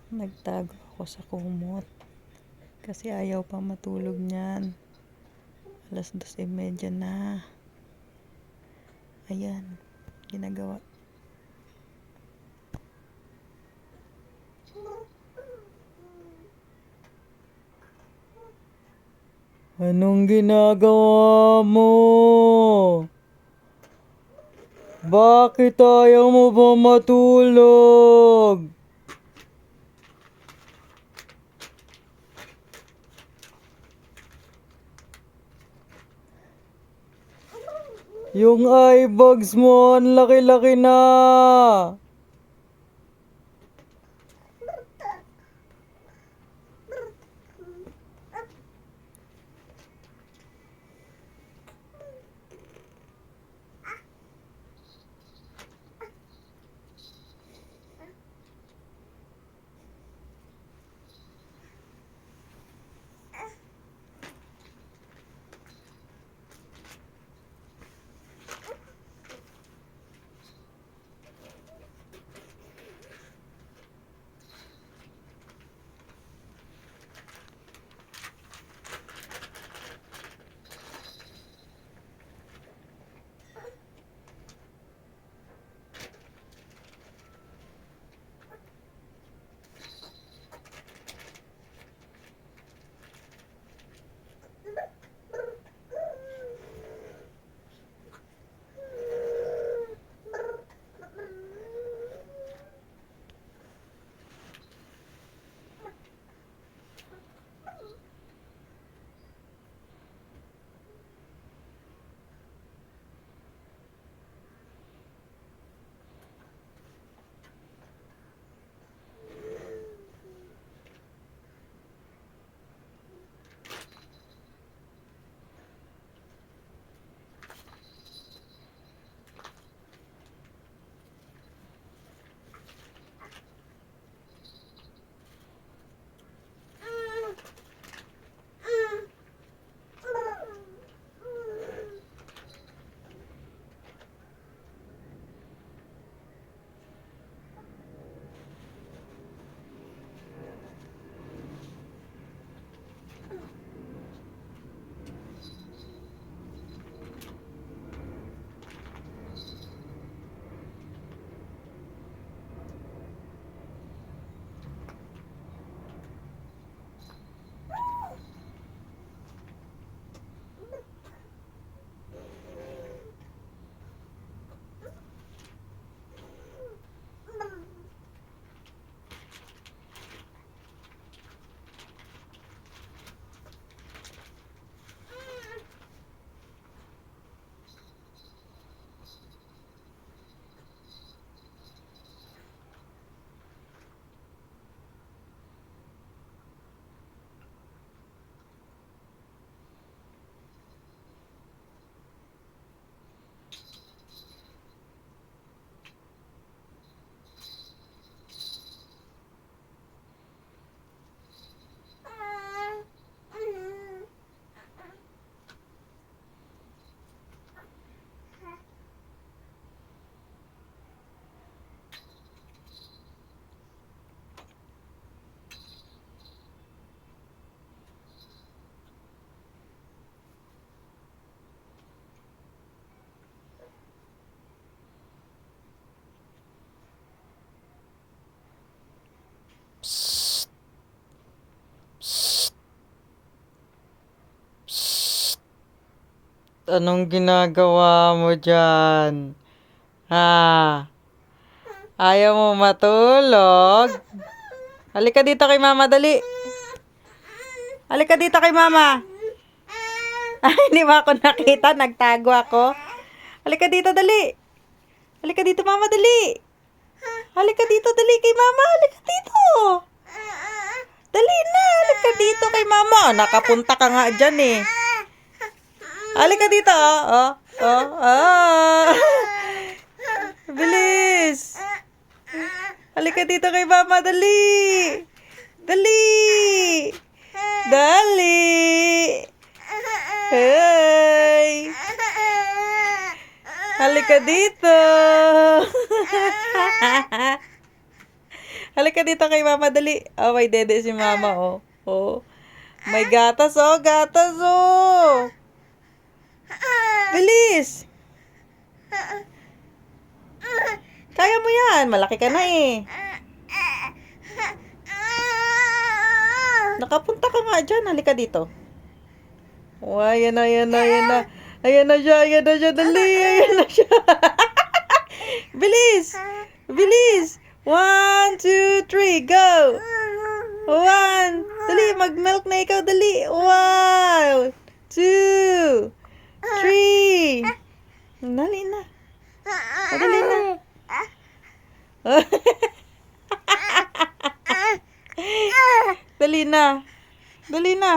Nagtago ako sa kumot kasi ayaw pa matulog niyan. 2:30 na. Ayan, ginagawa. Anong ginagawa mo? Bakit ayaw mo ba matulog? Yung eye bags mo, ang laki-laki na. Anong ginagawa mo dyan? Ha? Ayaw mo matulog? Halika dito kay mama, dali. Halika dito kay mama. Ay, hindi mo ako nakita. Nagtago ako. Halika dito, dali. Halika dito, mama, dali. Halika dito, dali kay mama. Halika dito. Dali na. Halika dito kay mama. Nakapunta ka nga dyan eh. Halika dito, oh. Oh, oh. Bilis. Halika dito kay mama, dali. Dali. Dali. Hey. Halika dito. Halika dito kay mama, dali. Oh, may dede si mama, oh. Oh. May gatas, oh. Gatas, oh. Bilis. Kaya mo yan. Malaki ka na eh. Nakapunta ka nga dyan. Halika dito. Oh, ayan na, ayan na, ayan na. Ayan na siya, ayan na siya. Dali, ayan na siya. Bilis. Bilis. 1, 2, 3, go. 1. Dali, mag-milk na ikaw. Dali. 1, 2, 3. Dali na. Dali na. Dali na. Dali na.